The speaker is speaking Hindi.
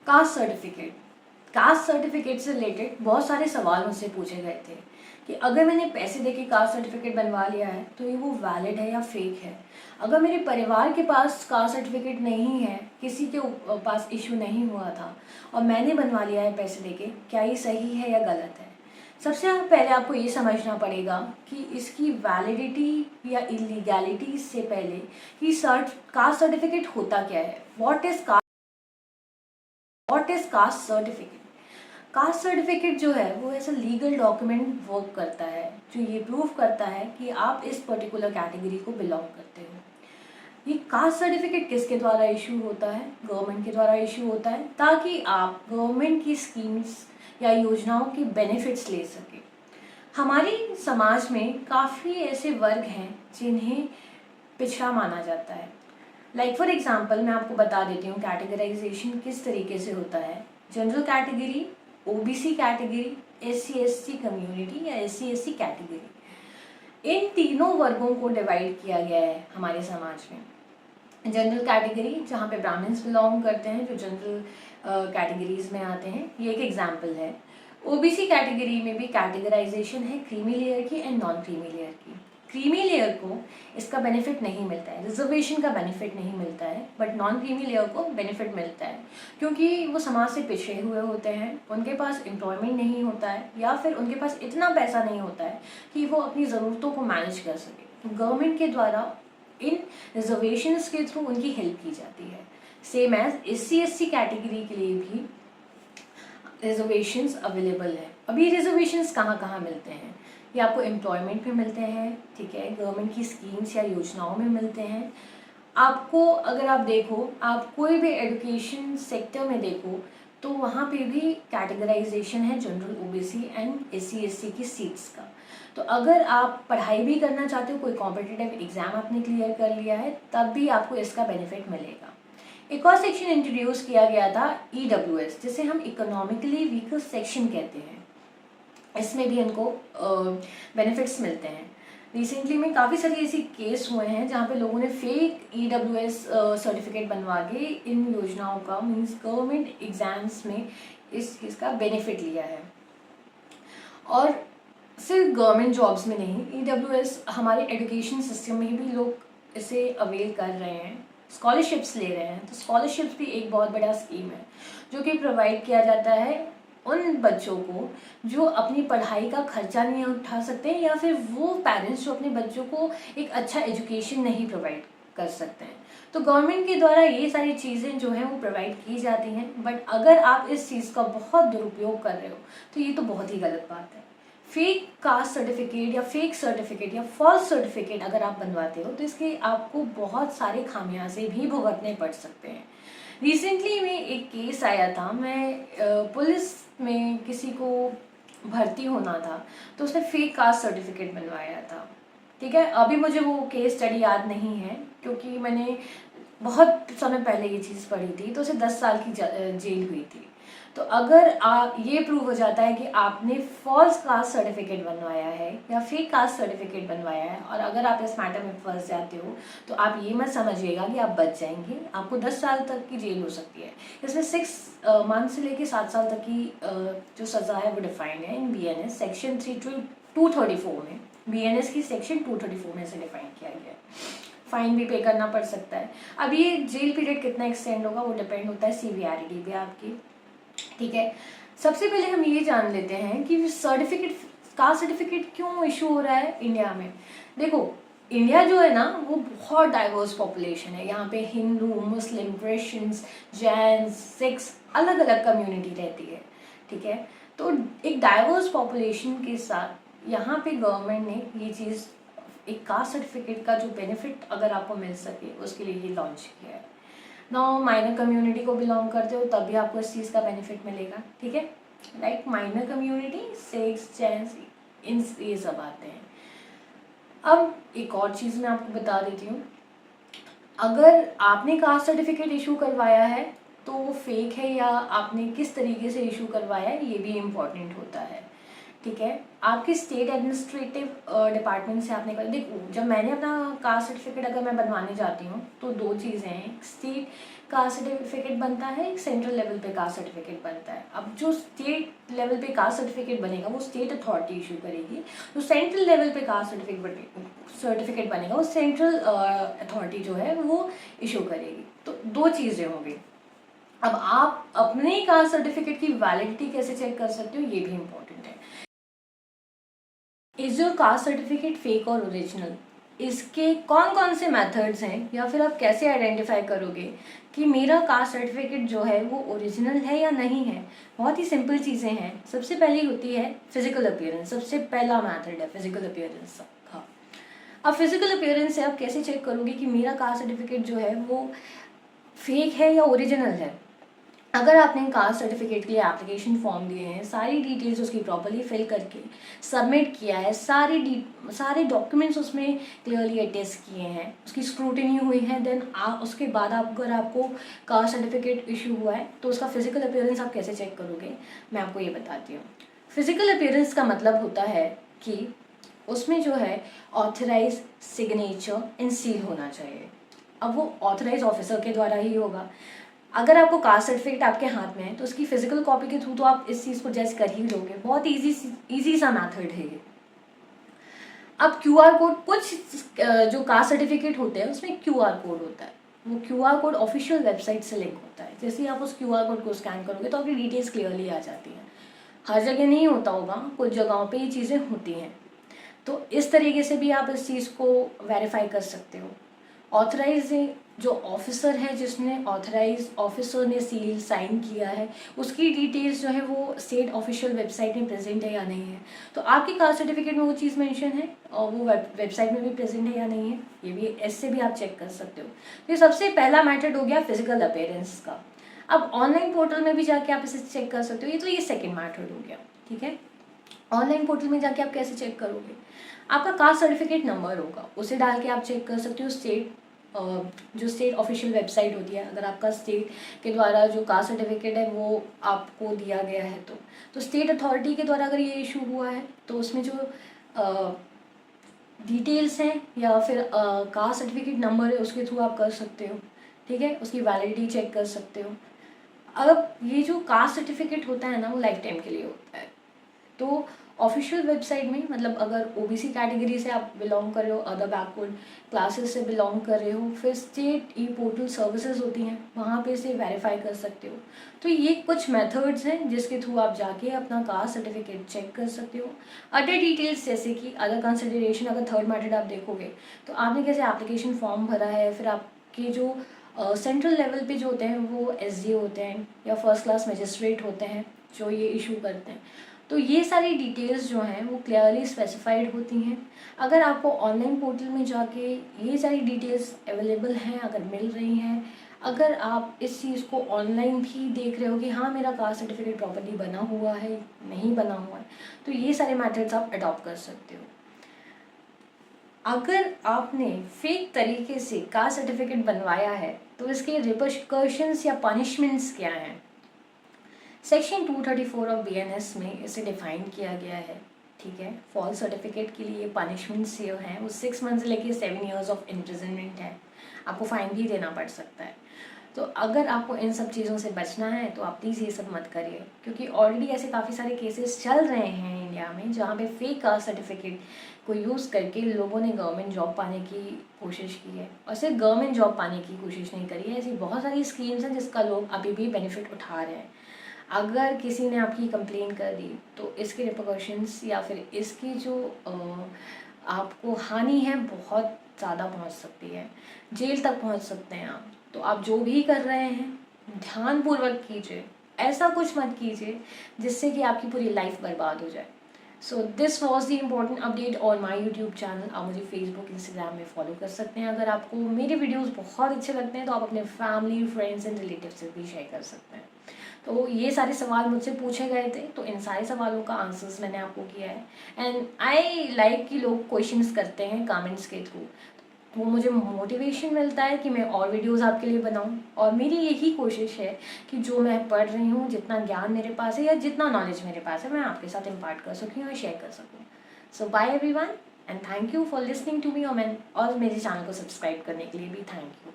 Caste certificate. कास्ट सर्टिफिकेट से रिलेटेड बहुत सारे सवाल मुझसे पूछे गए थे कि अगर मैंने पैसे देके कास्ट सर्टिफिकेट बनवा लिया है तो ये वो वैलिड है या फेक है। अगर मेरे परिवार के पास कास्ट सर्टिफिकेट नहीं है, किसी के पास इशू नहीं हुआ था और मैंने बनवा लिया है पैसे देके, क्या ये सही है या गलत है। सबसे पहले आपको ये समझना पड़ेगा कि इसकी वैलिडिटी या इलीगैलिटी से पहले कि कास्ट सर्टिफिकेट होता क्या है। What is caste certificate. Caste certificate जो है वो ऐसा लीगल डॉक्यूमेंट वर्क करता है जो ये प्रूव करता है कि आप इस पर्टिकुलर कैटेगरी को बिलोंग करते हो। ये कास्ट सर्टिफिकेट किसके द्वारा इशू होता है? गवर्नमेंट के द्वारा इशू होता है ताकि आप गवर्नमेंट की स्कीम्स या योजनाओं के बेनिफिट्स ले सके। हमारी समाज में काफ़ी ऐसे वर्ग हैं जिन्हें पिछड़ा माना जाता है। लाइक फॉर एग्जाम्पल मैं आपको बता देती हूँ कैटेगराइजेशन किस तरीके से होता है। General category, OBC category, SC/ST community या SC/ST कैटेगरी, इन तीनों वर्गों को डिवाइड किया गया है हमारे समाज में। जनरल कैटेगरी जहाँ पे ब्राह्मण्स बिलोंग करते हैं, जो जनरल कैटेगरीज में आते हैं, ये एक एग्जाम्पल है। ओबीसी कैटेगरी में भी कैटेगराइजेशन है क्रीमी लेयर की एंड नॉन क्रीमी लेयर की। क्रीमी लेयर को इसका बेनिफिट नहीं मिलता है, रिजर्वेशन का बेनिफिट नहीं मिलता है, बट नॉन क्रीमी लेयर को बेनिफिट मिलता है क्योंकि वो समाज से पिछड़े हुए होते हैं, उनके पास एम्प्लॉयमेंट नहीं होता है या फिर उनके पास इतना पैसा नहीं होता है कि वो अपनी ज़रूरतों को मैनेज कर सके। तो गवर्नमेंट के द्वारा इन रिजर्वेशंस के थ्रू उनकी हेल्प की जाती है। सेम एज SC/ST कैटेगरी के लिए भी रिजर्वेशंस अवेलेबल है। अभी रिजर्वेशंस कहाँ कहाँ मिलते हैं? ये आपको एम्प्लॉयमेंट में मिलते हैं, ठीक है, गवर्नमेंट की स्कीम्स या योजनाओं में मिलते हैं। आपको अगर आप देखो, आप कोई भी एजुकेशन सेक्टर में देखो तो वहाँ पे भी कैटेगराइजेशन है जनरल, ओबीसी एंड SC/ST की सीट्स का। तो अगर आप पढ़ाई भी करना चाहते हो, कोई कॉम्पिटिटिव एग्जाम आपने क्लियर कर लिया है, तब भी आपको इसका बेनिफिट मिलेगा। एक और सेक्शन इंट्रोड्यूस किया गया था EWS, जिसे हम इकोनॉमिकली वीकर सेक्शन कहते हैं। इसमें भी इनको बेनिफिट्स मिलते हैं। रिसेंटली में काफ़ी सारी ऐसी केस हुए हैं जहाँ पे लोगों ने फेक EWS सर्टिफिकेट बनवा के इन योजनाओं का, मीन्स गवर्नमेंट एग्जाम्स में इस चीज़ का बेनिफिट लिया है। और सिर्फ गवर्नमेंट जॉब्स में नहीं, EWS हमारे एजुकेशन सिस्टम में भी लोग इसे अवेल कर रहे हैं, स्कॉलरशिप्स ले रहे हैं। तो स्कॉलरशिप्स भी एक बहुत बड़ा स्कीम है जो कि प्रोवाइड किया जाता है उन बच्चों को जो अपनी पढ़ाई का खर्चा नहीं उठा सकते हैं या फिर वो पेरेंट्स जो अपने बच्चों को एक अच्छा एजुकेशन नहीं प्रोवाइड कर सकते हैं। तो गवर्नमेंट के द्वारा ये सारी चीज़ें जो हैं वो प्रोवाइड की जाती हैं, बट अगर आप इस चीज़ का बहुत दुरुपयोग कर रहे हो तो ये तो बहुत ही गलत बात है। फेक कास्ट सर्टिफिकेट या फेक सर्टिफिकेट या फॉल्स सर्टिफिकेट अगर आप बनवाते हो तो इसके आपको बहुत सारे खामियाजे भी भुगतने पड़ सकते हैं। रिसेंटली में एक केस आया था, मैं पुलिस में किसी को भर्ती होना था तो उसने फेक कास्ट सर्टिफिकेट बनवाया था, ठीक है। अभी मुझे वो केस स्टडी याद नहीं है क्योंकि मैंने बहुत समय पहले ये चीज़ पढ़ी थी, तो उसे 10 साल की जेल हुई थी। तो अगर ये प्रूव हो जाता है कि आपने फॉल्स कास्ट सर्टिफिकेट बनवाया है या फेक कास्ट सर्टिफिकेट बनवाया है और अगर आप इस मैटर में फंस जाते हो तो आप ये मत समझिएगा कि आप बच जाएंगे, आपको 10 साल तक की जेल हो सकती है। इसमें 6 मंथ से लेकर 7 साल तक की जो सज़ा है वो डिफाइंड है इन BNS सेक्शन 234 में। BNS की सेक्शन 234 में से डिफाइन किया गया है। फाइन भी पे करना पड़ सकता है। अब ये जेल पीरियड कितना एक्सटेंड होगा वो डिपेंड होता है सीवियरिटी पे आपकी, ठीक है। सबसे पहले हम ये जान लेते हैं कि कास्ट सर्टिफिकेट क्यों इशू हो रहा है इंडिया में। देखो, इंडिया जो है ना वो बहुत डाइवर्स पॉपुलेशन है। यहाँ पे हिंदू, मुस्लिम, क्रिश्चियंस, जैन, सिख्स, अलग अलग कम्युनिटी रहती है, ठीक है। तो एक डाइवर्स पॉपुलेशन के साथ यहाँ पे गवर्नमेंट ने ये चीज़, एक कास्ट सर्टिफिकेट का जो बेनिफिट अगर आपको मिल सके उसके लिए ये लॉन्च किया है। नाउ माइनर कम्युनिटी को बिलोंग करते हो तब भी आपको इस चीज़ का बेनिफिट मिलेगा, ठीक है। Like minor community, Sikhs, Jains, इन ये सब आते हैं। अब एक और चीज़ मैं आपको बता देती हूँ, अगर आपने कास्ट सर्टिफिकेट इशू करवाया है तो वो फेक है या आपने किस तरीके से इशू करवाया है ये भी इम्पॉर्टेंट होता है। ठीक है। आपके स्टेट एडमिनिस्ट्रेटिव डिपार्टमेंट से आपने कर, देखो जब मैंने अपना कास्ट सर्टिफिकेट अगर मैं बनवाने जाती हूँ तो दो चीज़ें हैं, एक स्टेट कास्ट सर्टिफिकेट बनता है, एक सेंट्रल लेवल पे कास्ट सर्टिफिकेट बनता है। अब जो स्टेट लेवल पे कास्ट सर्टिफिकेट बनेगा वो स्टेट अथॉरिटी इशू करेगी, जो सेंट्रल लेवल पे कास्ट सर्टिफिकेट बनेगा वो सेंट्रल अथॉरिटी जो है वो इशू करेगी। तो दो चीज़ें होंगी। अब आप अपने कास्ट सर्टिफिकेट की वैलिडिटी कैसे चेक कर सकते हो, ये भी इम्पोर्टेंट है। Is your caste certificate fake और ओरिजिनल, इसके कौन कौन से मेथड्स हैं, या फिर आप कैसे आइडेंटिफाई करोगे कि मेरा कास्ट सर्टिफिकेट जो है वो ओरिजिनल है या नहीं है। बहुत ही सिंपल चीज़ें हैं। सबसे पहली होती है फिजिकल अपीयरेंस, सबसे पहला मेथड है फिजिकल अपीयरेंस का। अब फिजिकल अपीयरेंस से आप कैसे चेक करोगे कि मेरा कास्ट सर्टिफिकेट जो है वो फेक है या ओरिजिनल है। अगर आपने कास्ट सर्टिफिकेट के लिए एप्लीकेशन फॉर्म दिए हैं, सारी डिटेल्स उसकी प्रॉपर्ली फिल करके सबमिट किया है, सारे डॉक्यूमेंट्स उसमें क्लियरली अटेस्ट किए हैं, उसकी स्क्रूटिनी हुई है, देन उसके बाद अगर आपको कास्ट सर्टिफिकेट इशू हुआ है तो उसका फिजिकल अपीयरेंस आप कैसे चेक करोगे, मैं आपको ये बताती हूँ। फिजिकल अपीयरेंस का मतलब होता है कि उसमें जो है ऑथराइज सिग्नेचर एंड सील होना चाहिए। अब वो ऑथराइज ऑफिसर के द्वारा ही होगा। अगर आपको कास्ट सर्टिफिकेट आपके हाथ में है तो उसकी फिजिकल कॉपी के थ्रू तो आप इस चीज़ को जज कर ही लोगे। बहुत इजी सा मेथड है ये। अब QR कोड, कुछ जो कास्ट सर्टिफिकेट होते हैं उसमें QR कोड होता है, वो QR कोड ऑफिशियल वेबसाइट से लिंक होता है। जैसे ही आप उस QR कोड को स्कैन करोगे तो आपकी डिटेल्स क्लियरली आ जाती हैं। हर जगह नहीं होता होगा, कुछ जगहों पे ये चीज़ें होती हैं। तो इस तरीके से भी आप इस चीज़ को वेरीफाई कर सकते हो। ऑथराइज जो ऑफिसर है, जिसने ऑथराइज ऑफिसर ने सील साइन किया है, उसकी डिटेल्स जो है वो स्टेट ऑफिशियल वेबसाइट में प्रेजेंट है या नहीं है। तो आपके कास्ट सर्टिफिकेट में वो चीज़ मेंशन है और वो वेबसाइट में भी प्रेजेंट है या नहीं है, ये भी इससे भी आप चेक कर सकते हो। तो ये सबसे पहला मेथड हो गया फिजिकल अपीयरेंस का। अब ऑनलाइन पोर्टल में भी जाके आप इसे चेक कर सकते हो, ये सेकेंड मेथड हो गया। ठीक है, ऑनलाइन पोर्टल में जाके आप कैसे चेक करोगे, आपका कास्ट सर्टिफिकेट नंबर होगा, उसे डाल के आप चेक कर सकते हो। जो स्टेट ऑफिशियल वेबसाइट होती है, अगर आपका स्टेट के द्वारा जो कास्ट सर्टिफिकेट है वो आपको दिया गया है तो स्टेट अथॉरिटी के द्वारा अगर ये इशू हुआ है तो उसमें जो डिटेल्स हैं या फिर कास्ट सर्टिफिकेट नंबर है उसके थ्रू आप कर सकते हो। ठीक है, उसकी वैलिडिटी चेक कर सकते हो। अब ये जो कास्ट सर्टिफिकेट होता है ना वो लाइफ टाइम के लिए होता है। तो ऑफिशियल वेबसाइट में, मतलब अगर OBC कैटेगरी से आप बिलोंग कर रहे हो, अदर बैकवर्ड क्लासेस से बिलोंग कर रहे हो, फिर स्टेट ई पोर्टल सर्विसेज होती हैं, वहाँ पे से वेरीफाई कर सकते हो। तो ये कुछ मेथड्स हैं जिसके थ्रू आप जाके अपना कास्ट सर्टिफिकेट चेक कर सकते हो। अदर डिटेल्स जैसे कि अदर कंसिडरेशन, अगर थर्ड मेथड आप देखोगे तो आपने कैसे एप्लीकेशन फॉर्म भरा है, फिर आपके जो सेंट्रल लेवल पे जो होते हैं वो SDO होते हैं या फर्स्ट क्लास मजिस्ट्रेट होते हैं जो ये इशू करते हैं। तो ये सारी डिटेल्स जो हैं वो क्लियरली स्पेसिफाइड होती हैं। अगर आपको ऑनलाइन पोर्टल में जाके ये सारी डिटेल्स अवेलेबल हैं, अगर मिल रही हैं, अगर आप इस चीज़ को ऑनलाइन भी देख रहे हो कि हाँ मेरा कास्ट सर्टिफिकेट प्रॉपर्ली बना हुआ है, नहीं बना हुआ है, तो ये सारे मेथड्स आप अडॉप्ट कर सकते हो। अगर आपने फेक तरीके से कास्ट सर्टिफिकेट बनवाया है तो इसके रिपरकशंस या पनिशमेंट्स क्या हैं। सेक्शन 234 ऑफ BNS में इसे डिफाइन किया गया है। ठीक है, फॉल्स सर्टिफिकेट के लिए पनिशमेंट्स जो हैं वो 6 मंथ से लेकर 7 years ऑफ इम्प्रिजनमेंट है, आपको फाइन भी देना पड़ सकता है। तो अगर आपको इन सब चीज़ों से बचना है तो आप प्लीज़ ये सब मत करिए, क्योंकि ऑलरेडी ऐसे काफ़ी सारे केसेस चल रहे हैं इंडिया में जहाँ पे फेक कास्ट सर्टिफिकेट को यूज़ करके लोगों ने गवर्नमेंट जॉब पाने की कोशिश की है, और सिर्फ गवर्नमेंट जॉब पाने की कोशिश नहीं करी है, ऐसी बहुत सारी स्कीम्स हैं जिसका लोग अभी भी बेनिफिट उठा रहे हैं। अगर किसी ने आपकी कंप्लेन कर दी तो इसके रिपरकशंस या फिर इसकी जो आपको हानि है बहुत ज़्यादा पहुंच सकती है, जेल तक पहुंच सकते हैं आप। तो आप जो भी कर रहे हैं ध्यानपूर्वक कीजिए, ऐसा कुछ मत कीजिए जिससे कि आपकी पूरी लाइफ बर्बाद हो जाए। So this was the important update on my YouTube channel. आप मुझे फेसबुक इंस्टाग्राम में फॉलो कर सकते हैं। अगर आपको मेरे वीडियोज़ बहुत अच्छे लगते हैं तो आप अपने फैमिली, फ्रेंड्स एंड रिलेटिव से भी शेयर कर सकते हैं। तो ये सारे सवाल मुझसे पूछे गए थे, तो इन सारे सवालों का आंसर्स मैंने आपको किया है। एंड आई लाइक कि लोग क्वेश्चंस करते हैं कमेंट्स के थ्रू। वो मुझे मोटिवेशन मिलता है कि मैं और वीडियोस आपके लिए बनाऊं। और मेरी यही कोशिश है कि जो मैं पढ़ रही हूँ, जितना ज्ञान मेरे पास है या जितना नॉलेज मेरे पास है, मैं आपके साथ इम्पार्ट कर सकूँ और शेयर कर सकूँ। So bye everyone and thank you for listening to me. और मेरे चैनल को सब्सक्राइब करने के लिए भी थैंक यू।